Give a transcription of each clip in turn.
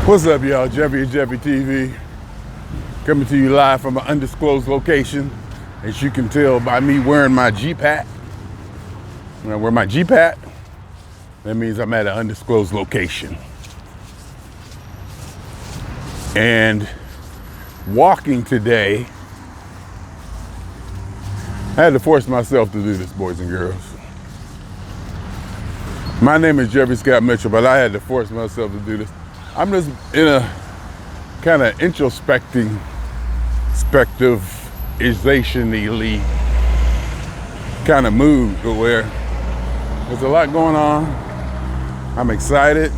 What's up, y'all? Jeffy TV coming to you live from an undisclosed location. As you can tell by me wearing my Jeep hat. When I wear my Jeep hat, that means I'm at an undisclosed location. And walking today, I had to force myself to do this, boys and girls. My name is Jeffrey Scott Mitchell, but I had to force myself to do this. I'm just in a kind of introspective-ization-y kind of mood where there's a lot going on. I'm excited.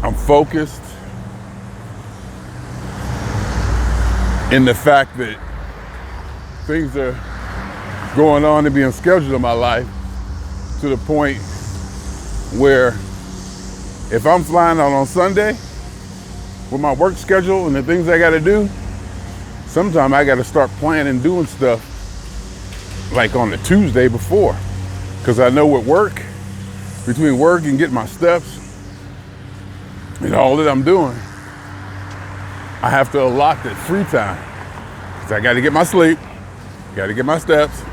I'm focused in the fact that things are going on and being scheduled in my life to the point where if I'm flying out on Sunday with my work schedule and the things I gotta do, sometimes I gotta start planning doing stuff like on the Tuesday before. Because I know with work, between work and getting my steps and all that I'm doing, I have to allot that free time. Because I gotta get my sleep, gotta get my steps,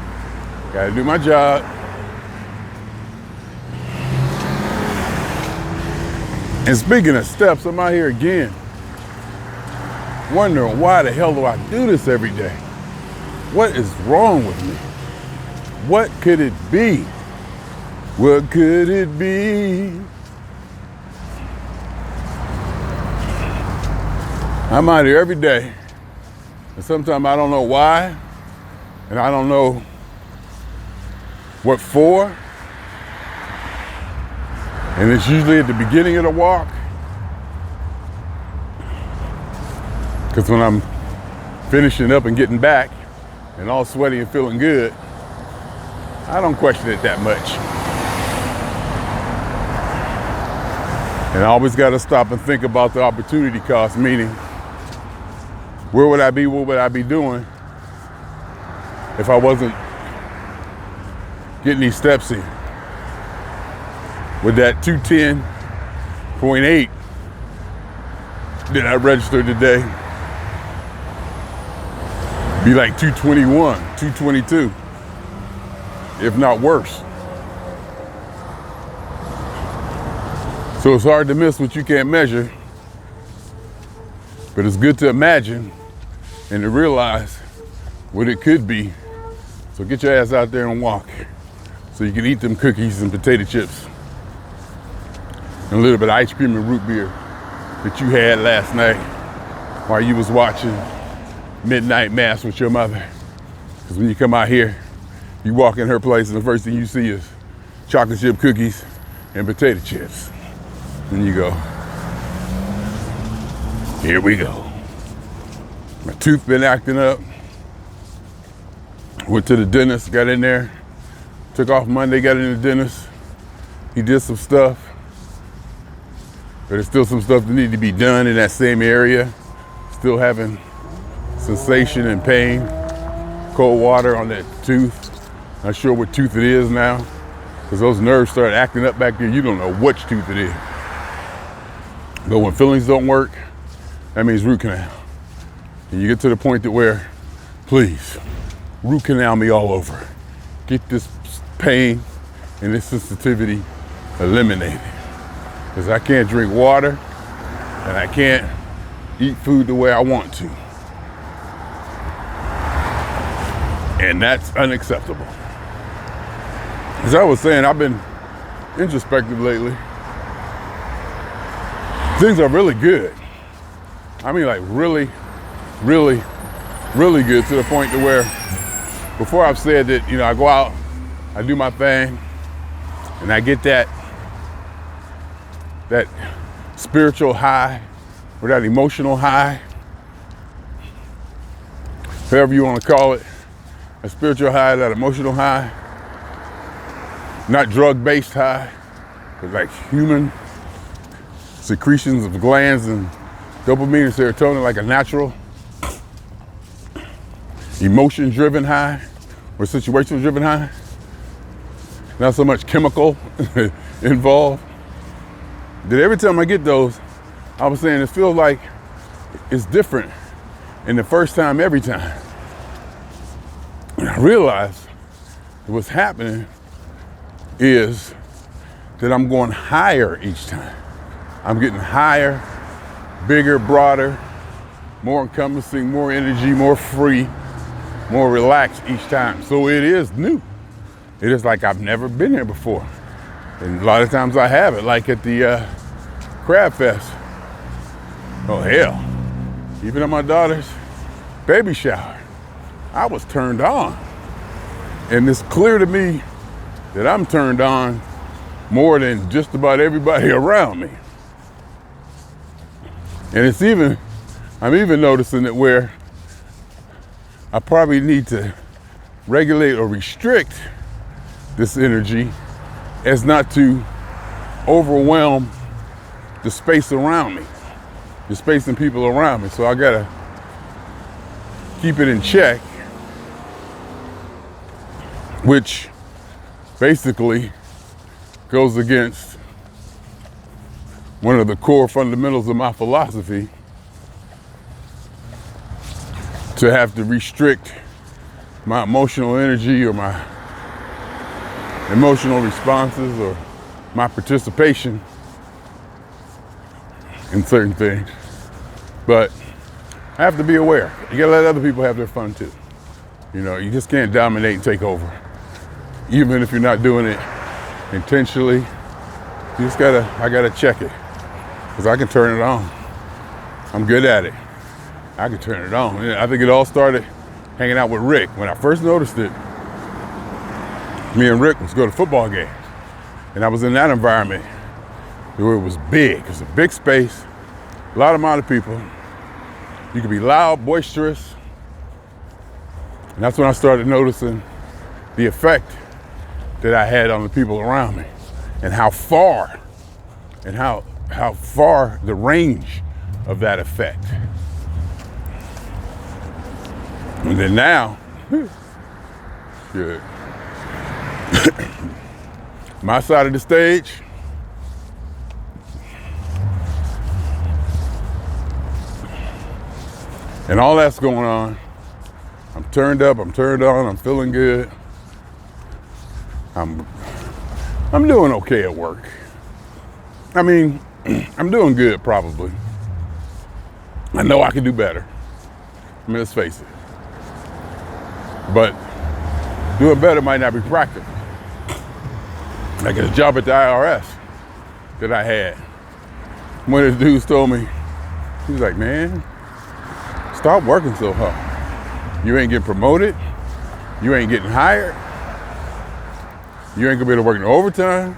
gotta do my job. And speaking of steps, I'm out here again, wondering why the hell do I do this every day? What is wrong with me? What could it be? What could it be? I'm out here every day, and sometimes I don't know why, and I don't know what for. And it's usually at the beginning of the walk. Because when I'm finishing up and getting back and all sweaty and feeling good, I don't question it that much. And I always got to stop and think about the opportunity cost, meaning where would I be, what would I be doing if I wasn't getting these steps in? With that 210.8 that I registered today, be like 221, 222, if not worse. So it's hard to miss what you can't measure, but it's good to imagine and to realize what it could be. So get your ass out there and walk so you can eat them cookies and potato chips and a little bit of ice cream and root beer that you had last night while you was watching Midnight Mass with your mother. Because when you come out here, you walk in her place and the first thing you see is chocolate chip cookies and potato chips. And you go, here we go. My tooth been acting up. Went to the dentist, got in there, took off Monday, got in the dentist. He did some stuff. But there's still some stuff that need to be done in that same area. Still having sensation and pain. Cold water on that tooth. Not sure what tooth it is now. Because those nerves start acting up back there. You don't know which tooth it is. But when fillings don't work, that means root canal. And you get to the point that where, please, root canal me all over. Get this pain and this sensitivity eliminated. Because I can't drink water and I can't eat food the way I want to. And that's unacceptable. As I was saying, I've been introspective lately. Things are really good. I mean, like really, really, really good, to the point to where before I've said that, I go out, I do my thing, and I get that spiritual high or that emotional high, however you want to call it, a spiritual high, that emotional high, not drug-based high, but like human secretions of glands and dopamine and serotonin, like a natural emotion-driven high or situation-driven high. Not so much chemical involved. That every time I get those, I was saying it feels like it's different in the first time every time. And I realized what's happening is that I'm going higher each time. I'm getting higher, bigger, broader, more encompassing, more energy, more free, more relaxed each time. So it is new. It is like I've never been here before. And a lot of times I have it, like at the Crab Fest. Oh hell, even at my daughter's baby shower, I was turned on. And it's clear to me that I'm turned on more than just about everybody around me. And I'm even noticing it where I probably need to regulate or restrict this energy as not to overwhelm the space around me, the space and people around me. So I gotta keep it in check, which basically goes against one of the core fundamentals of my philosophy, to have to restrict my emotional energy or my emotional responses or my participation in certain things. But I have to be aware. You gotta let other people have their fun too. You know, you just can't dominate and take over. Even if you're not doing it intentionally, I gotta check it. Because I can turn it on. I'm good at it. I can turn it on. I think it all started hanging out with Rick. When I first noticed it, me and Rick was going to football games. And I was in that environment where it was big. It was a big space, a lot amount of people. You could be loud, boisterous. And that's when I started noticing the effect that I had on the people around me, and how far the range of that effect. And then now, good. My side of the stage, and all that's going on. I'm turned up, I'm turned on, I'm feeling good. I'm doing okay at work. I mean, I'm doing good probably. I know I can do better. I mean, let's face it. But doing better might not be practical. Like a job at the IRS that I had. One of the dudes told me, he was like, man, stop working so hard. You ain't getting promoted. You ain't getting hired. You ain't gonna be able to work in overtime.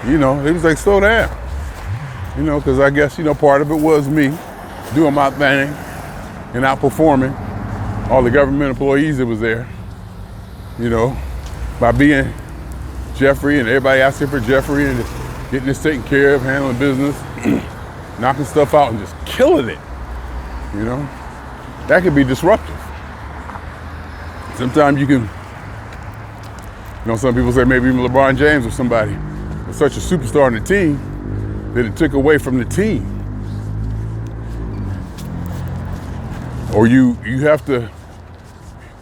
You know, he was like, slow down. You know, because I guess, part of it was me doing my thing and outperforming all the government employees that was there, by being Jeffrey and everybody asking for Jeffrey and just getting this taken care of, handling business, knocking stuff out and just killing it, That can be disruptive. Sometimes you can, some people say maybe even LeBron James or somebody was such a superstar on the team that it took away from the team. Or you have to,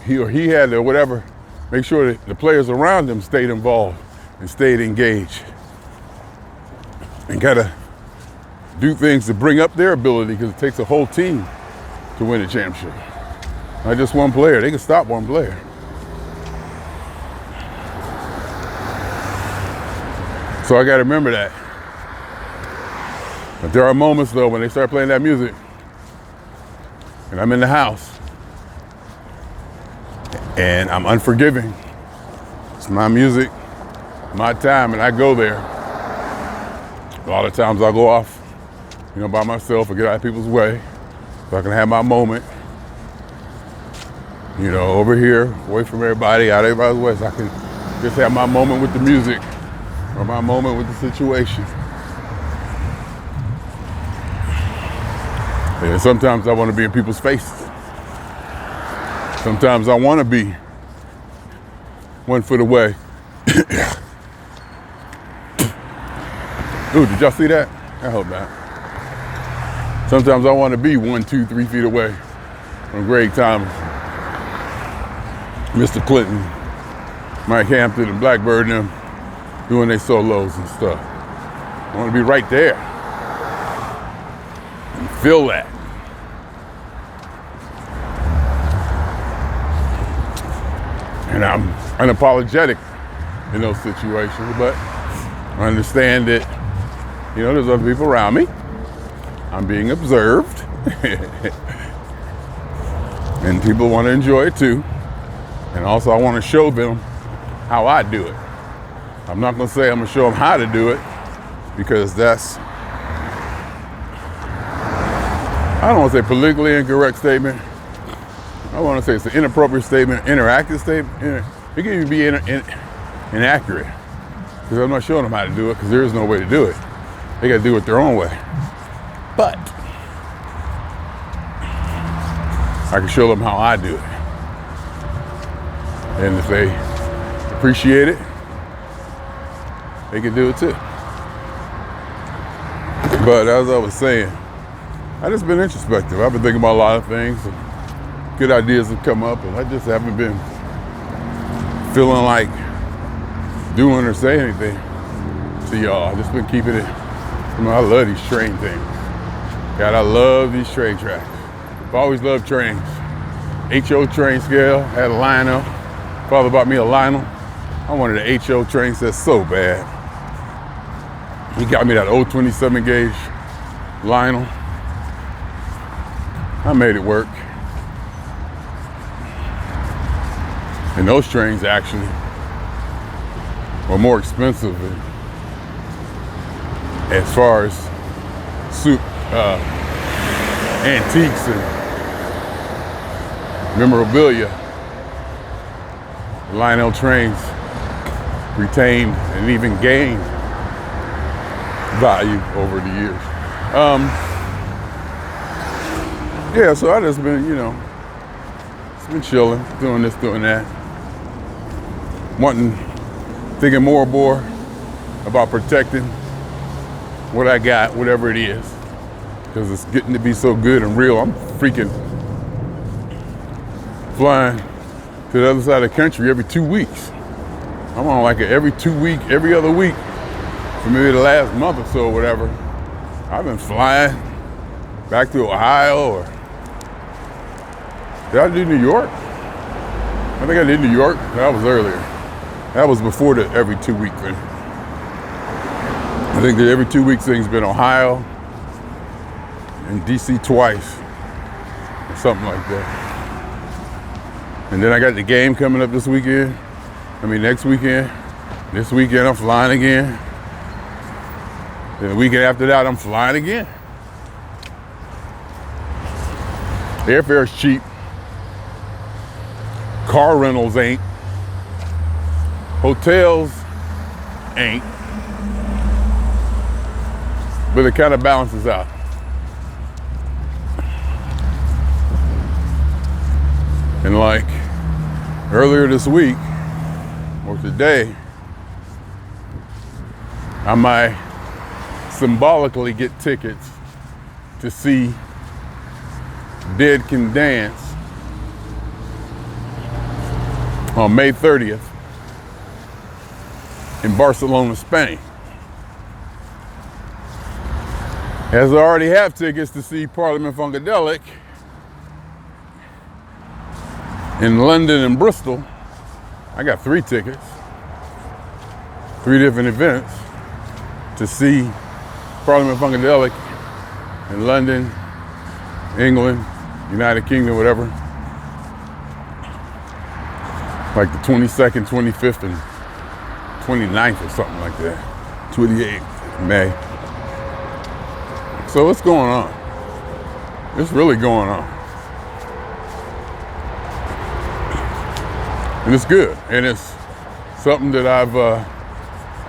he had to, whatever, make sure that the players around him stayed involved and stayed engaged. And gotta do things to bring up their ability, because it takes a whole team to win a championship. Not just one player, they can stop one player. So I gotta remember that. But there are moments though when they start playing that music and I'm in the house and I'm unforgiving. It's my music, my time, and I go there. A lot of times I'll go off, by myself or get out of people's way so I can have my moment, over here, away from everybody, out of everybody's way, so I can just have my moment with the music or my moment with the situation. And sometimes I want to be in people's faces. Sometimes I want to be 1 foot away. Ooh, did y'all see that? I hope not. Sometimes I want to be 1, 2, 3 feet away from Greg Thomas, Mr. Clinton, Mike Hampton, and Blackbird and them doing their solos and stuff. I want to be right there and feel that. And I'm unapologetic in those situations, but I understand that, there's other people around me. I'm being observed. And people want to enjoy it too. And also I want to show them how I do it. I'm not going to say I'm going to show them how to do it, because that's, I don't want to say politically incorrect statement. I want to say it's an inappropriate statement, interactive statement. It can even be inaccurate, because I'm not showing them how to do it, because there is no way to do it. They got to do it their own way. But I can show them how I do it. And if they appreciate it, they can do it too. But as I was saying, I just been introspective. I've been thinking about a lot of things. Good ideas have come up, and I just haven't been feeling like doing or saying anything to y'all. I've just been keeping it. I love these train things. God, I love these train tracks. I've always loved trains. HO train scale, had a Lionel. Father bought me a Lionel. I wanted an HO train set so bad. He got me that old 27 gauge Lionel. I made it work. And those trains actually were more expensive as far as antiques and memorabilia. Lionel trains retained and even gained value over the years. So I just been, it's been chilling, doing this, doing that. Thinking more and more about protecting what I got, whatever it is, because it's getting to be so good and real. I'm freaking flying to the other side of the country every 2 weeks. I'm on like every other week for maybe the last month or so or whatever. I've been flying back to Ohio, or did I do New York? I think I did New York. That was earlier. That was before the every 2 week thing. I think the every 2 week thing's been Ohio and DC twice, or something like that. And then I got the game coming up next weekend. This weekend I'm flying again. Then the weekend after that I'm flying again. Airfare's cheap. Car rentals ain't. Hotels ain't. But it kind of balances out. And like earlier this week, or today, I might symbolically get tickets to see Dead Can Dance on May 30th in Barcelona, Spain. As I already have tickets to see Parliament Funkadelic in London and Bristol. I got 3 tickets, 3 different events to see Parliament Funkadelic in London, England, United Kingdom, whatever. Like the 22nd, 25th, and 29th or something like that. 28th May. So what's going on? It's really going on. And it's good. And it's something that I've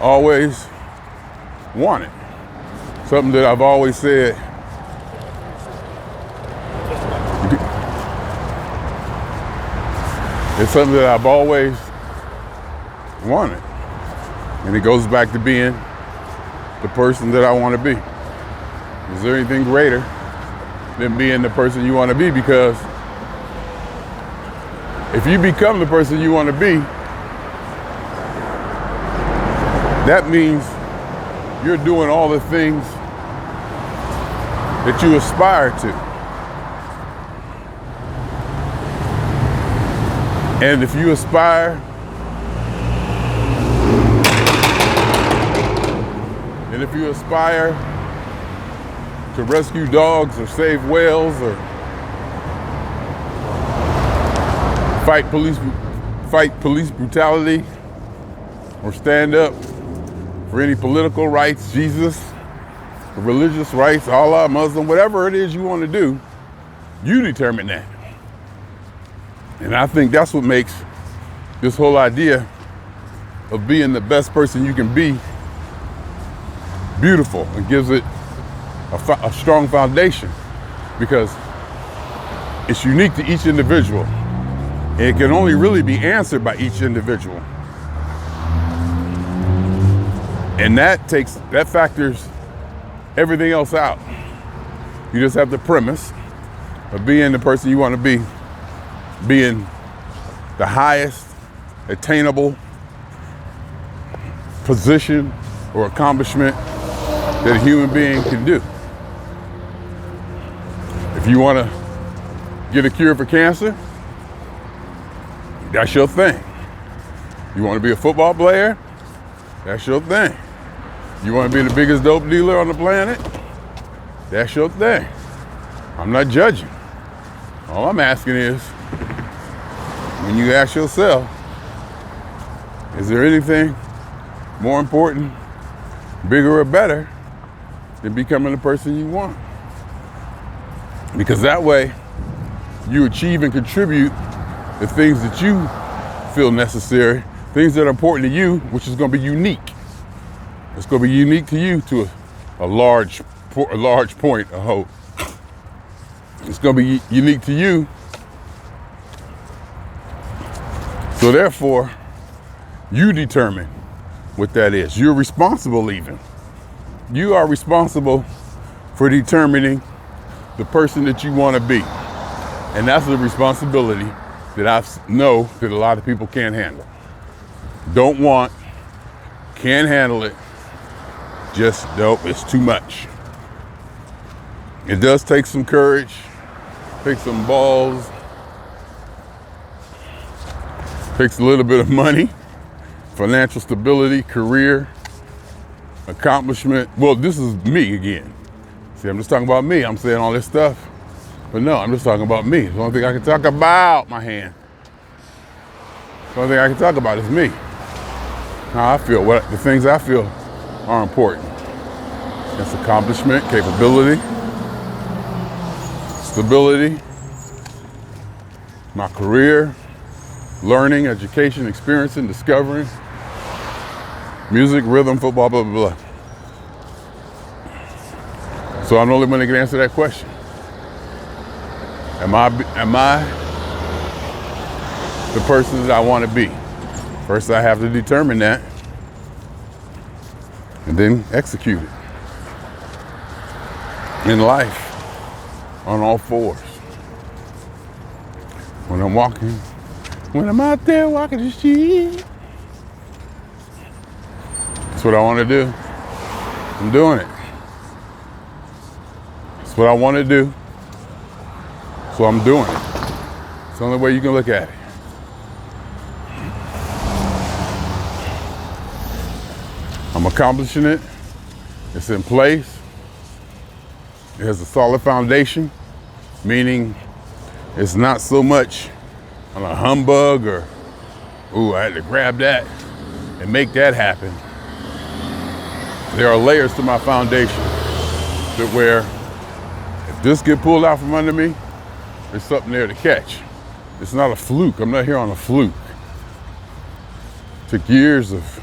always wanted. Something that I've always said. It's something that I've always wanted. And it goes back to being the person that I want to be. Is there anything greater than being the person you want to be? Because if you become the person you want to be, that means you're doing all the things that you aspire to. And if you aspire, to rescue dogs or save whales or fight police brutality or stand up for any political rights, Jesus, religious rights, Allah, Muslim, whatever it is you want to do, you determine that. And I think that's what makes this whole idea of being the best person you can be beautiful and gives it a strong foundation, because it's unique to each individual. And it can only really be answered by each individual. And that factors everything else out. You just have the premise of being the person you want to be, being the highest attainable position or accomplishment that a human being can do. If you want to get a cure for cancer, that's your thing. You want to be a football player? That's your thing. You want to be the biggest dope dealer on the planet? That's your thing. I'm not judging. All I'm asking is, when you ask yourself, is there anything more important, bigger or better than becoming the person you want? Because that way, you achieve and contribute the things that you feel necessary, things that are important to you, which is going to be unique. It's going to be unique to you to a large point, I hope. It's going to be unique to you. So therefore, you determine what that is. You're responsible even. You are responsible for determining the person that you want to be. And that's a responsibility that I know that a lot of people can't handle. Don't want, can't handle it, just nope, it's too much. It does take some courage, takes some balls, takes a little bit of money, financial stability, career, accomplishment. Well, this is me again. See, I'm just talking about me. I'm saying all this stuff. But no, I'm just talking about me. The only thing I can talk about, my hand. The only thing I can talk about is me. How I feel, what the things I feel are important. That's accomplishment, capability, stability, my career, learning, education, experiencing, discovering, music, rhythm, football, blah, blah, blah. So I'm the only one that can answer that question. Am I the person that I want to be? First, I have to determine that and then execute it. In life, on all fours. When I'm out there walking the street, that's what I want to do. I'm doing it. That's what I want to do. So I'm doing it. It's the only way you can look at it. I'm accomplishing it. It's in place. It has a solid foundation, meaning it's not so much on a humbug or, ooh, I had to grab that and make that happen. There are layers to my foundation that where if this get pulled out from under me, there's something there to catch. It's not a fluke. I'm not here on a fluke. It took years of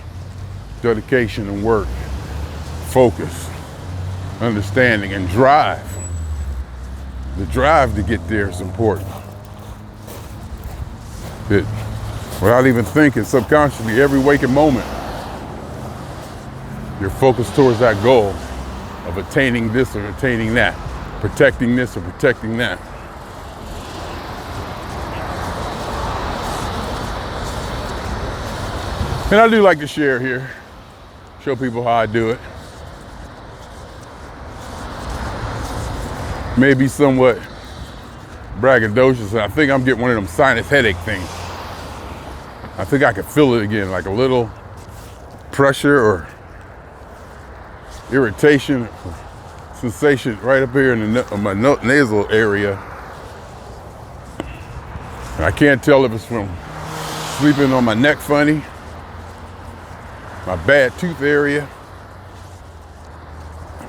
dedication and work, focus, understanding, and drive. The drive to get there is important. That without even thinking, subconsciously, every waking moment, you're focused towards that goal. of attaining this or attaining that, protecting this or protecting that. And I do like to share here, show people how I do it. Maybe somewhat braggadocious. I think I'm getting one of them sinus headache things. I think I could feel it again, like a little pressure or irritation, sensation right up here in my nasal area. And I can't tell if it's from sleeping on my neck funny, my bad tooth area,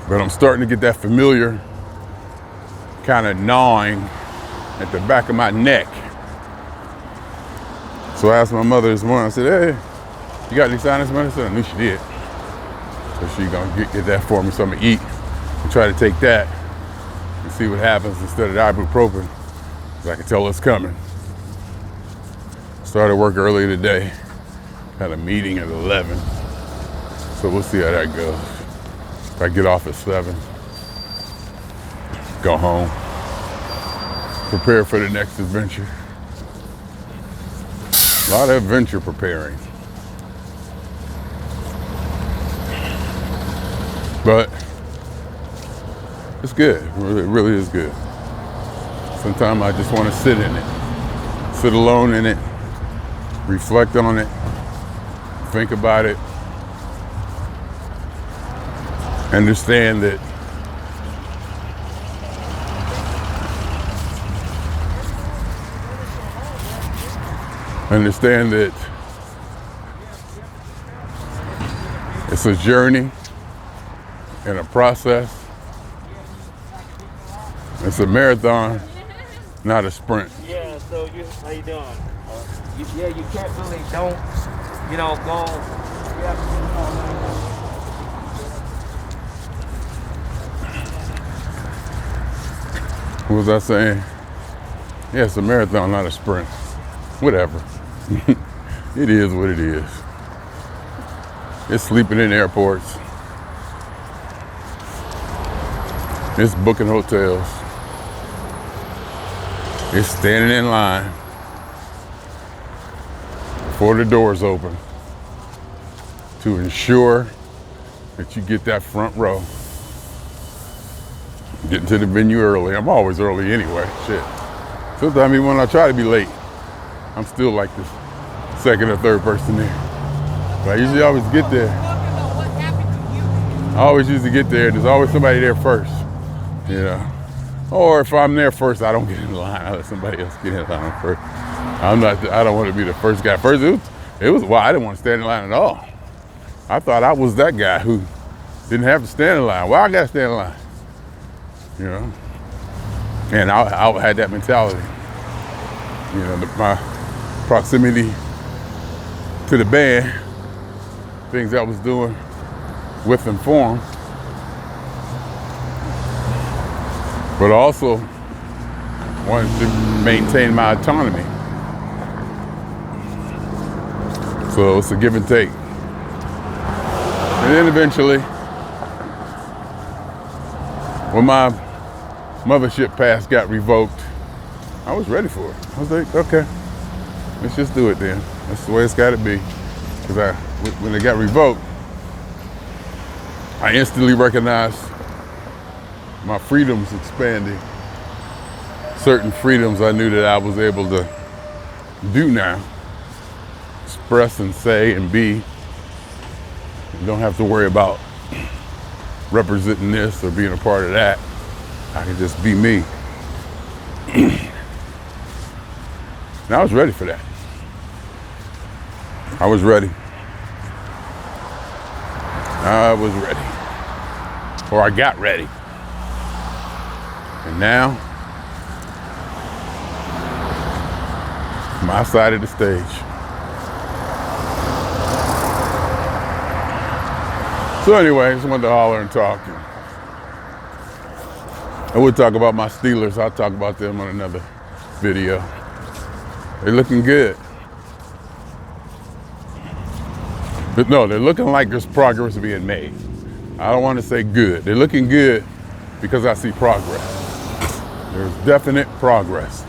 but I'm starting to get that familiar kind of gnawing at the back of my neck. So I asked my mother this morning, I said, hey, you got any sinus medicine? I knew she did. So she gonna get that for me, so I'm gonna eat and try to take that and see what happens instead of the ibuprofen, because I can tell it's coming. Started work early today, had a meeting at 11. So we'll see how that goes. If I get off at 7, go home, prepare for the next adventure. A lot of adventure preparing. But it's good, it really is good. Sometimes I just want to sit in it, sit alone in it, reflect on it, think about it, understand that it's a journey and a process. It's a marathon, not a sprint. Yeah, so how you doing? You can't really go, What was I saying? Yeah, it's a marathon, not a sprint. Whatever. It is what it is. It's sleeping in airports. It's booking hotels. It's standing in line before the doors open to ensure that you get that front row. Getting to the venue early. I'm always early anyway. Shit. Sometimes even when I try to be late, I'm still like the second or third person there. But I usually always get there. I always usually get there. There's always somebody there first. You know. Or if I'm there first, I don't get in line. I let somebody else get in line first. I don't want to be the first guy. First, it was why I didn't want to stand in line at all. I thought I was that guy who didn't have to stand in line. Why I got to stand in line? You know? And I had that mentality. You know, my proximity to the band, things I was doing with and for 'em, but also wanted to maintain my autonomy. So it's a give and take. And then eventually, when my mothership pass got revoked, I was ready for it. I was like, okay, let's just do it then. That's the way it's gotta be. Because when it got revoked, I instantly recognized my freedoms expanding. Certain freedoms I knew that I was able to do now. Express and say and be. You don't have to worry about representing this or being a part of that. I can just be me. And I was ready for that. I was ready. I was ready. Or I got ready. And now, my side of the stage. So anyway, I just wanted to holler and talk. I would talk about my Steelers. I'll talk about them on another video. They're looking good. But no, they're looking like there's progress being made. I don't want to say good. They're looking good because I see progress. There's definite progress.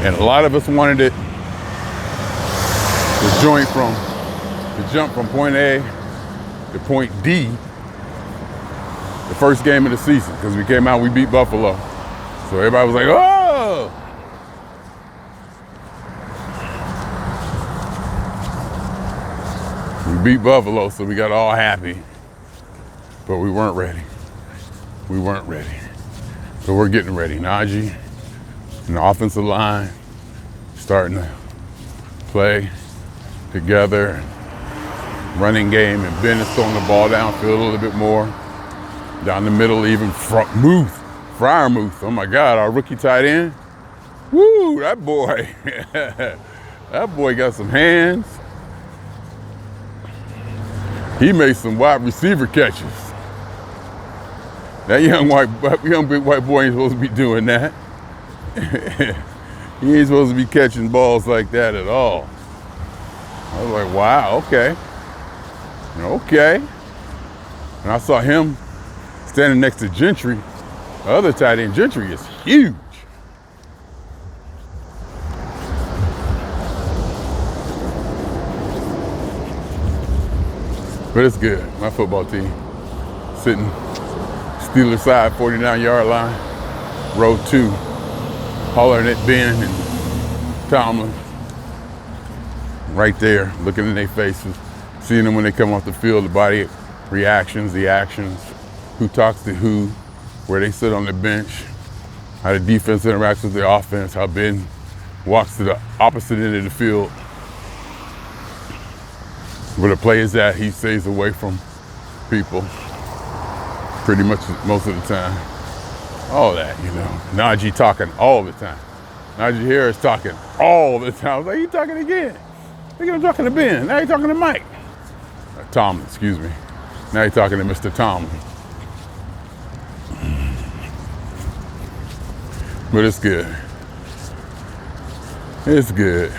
And a lot of us wanted it to jump from point A to point D the first game of the season, because we came out, we beat Buffalo. So everybody was like, oh! We beat Buffalo, so we got all happy. But we weren't ready. We weren't ready. So we're getting ready. Najee and the offensive line starting to play together. Running game, and Ben is throwing the ball downfield a little bit more. Down the middle, even Freiermuth. Oh my God, our rookie tight end. Woo, that boy. That boy got some hands. He made some wide receiver catches. That young big white boy ain't supposed to be doing that. He ain't supposed to be catching balls like that at all. I was like, wow, okay. Okay. And I saw him standing next to Gentry. The other tight end, Gentry, is huge. But it's good. My football team sitting Steelers side, 49-yard line, row 2, hollering at Ben and Tomlin. Right there, looking in their faces, seeing them when they come off the field, the body reactions, the actions, who talks to who, where they sit on the bench, how the defense interacts with the offense, how Ben walks to the opposite end of the field. Where the play is at, he stays away from people pretty much most of the time. All that, you know. Najee talking all the time. Najee Harris talking all the time. I was like, you talking again? Look at him talking to Ben. Now he's talking to Mike. Tomlin, excuse me. Now he's talking to Mr. Tomlin. But it's good. It's good.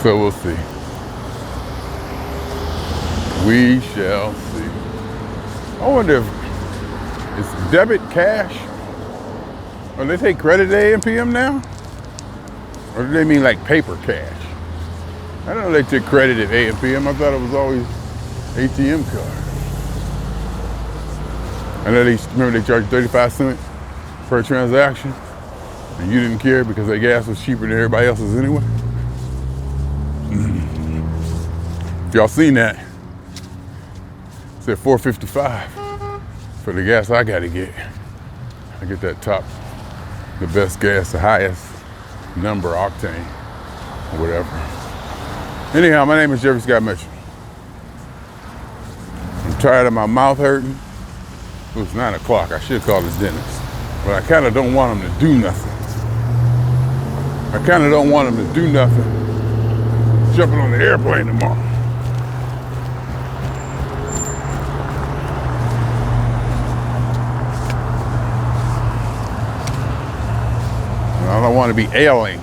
So we'll see. We shall see. I wonder if it's debit, cash, or they take credit at AMPM now? Or do they mean like paper cash? I don't know they took credit at AMPM. I thought it was always ATM card. I know remember they charged 35 cents per transaction, and you didn't care because their gas was cheaper than everybody else's anyway. If y'all seen that, it said $4.55 for the gas I gotta get. I get that top, the best gas, the highest number octane, or whatever. Anyhow, my name is Jeffrey Scott Mitchell. I'm tired of my mouth hurting. It was 9 o'clock. I should call the dentist. But I kind of don't want him to do nothing. I kind of don't want him to do nothing. Jumping on the airplane tomorrow. I don't want to be ailing.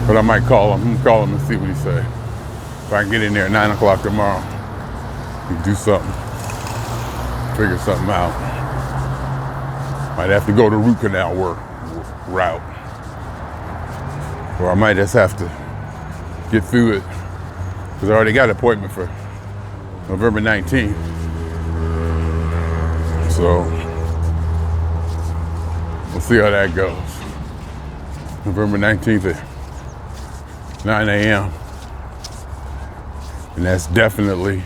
But I might call him. I'm gonna call him and see what he says. If I can get in there at 9 o'clock tomorrow, we can do something. Figure something out. Might have to go the root canal route. Or I might just have to get through it. Because I already got an appointment for November 19th. So we'll see how that goes. November 19th at 9 a.m. And that's definitely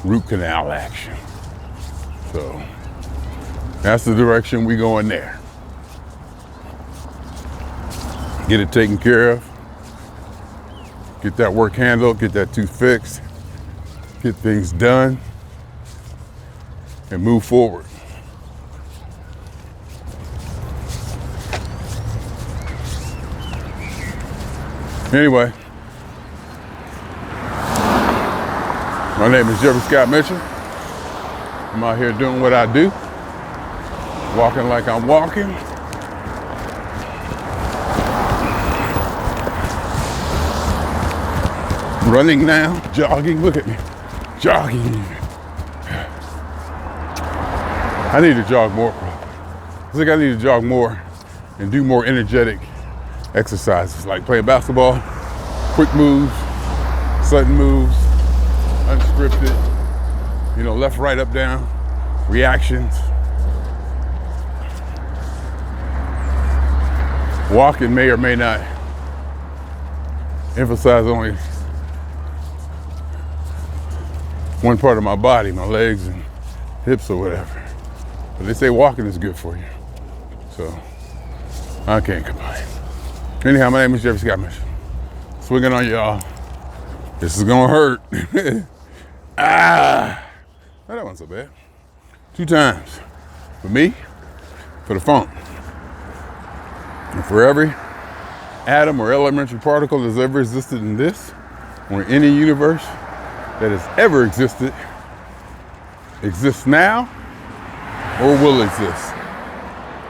root canal action. So that's the direction we going there. Get it taken care of. Get that work handled, get that tooth fixed, get things done, and move forward. Anyway, my name is Jeffrey Scott Mitchell. I'm out here doing what I do, walking like I'm walking. Running now, jogging, look at me, jogging. I need to jog more. I think I need to jog more and do more energetic exercises, like playing basketball, quick moves, sudden moves, unscripted, left, right, up, down, reactions. Walking may or may not emphasize only one part of my body, my legs and hips or whatever. But they say walking is good for you. So I can't complain. Anyhow, my name is Jeffrey Scott Mission. Swinging on y'all. This is gonna hurt. That wasn't so bad. 2 times. For me, for the phone. And for every atom or elementary particle that's ever existed in this or in any universe that has ever existed, exists now or will exist.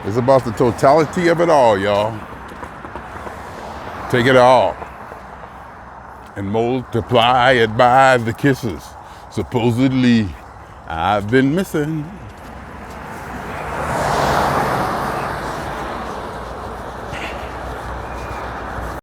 It's about the totality of it all, y'all. Take it all and multiply it by the kisses supposedly I've been missing.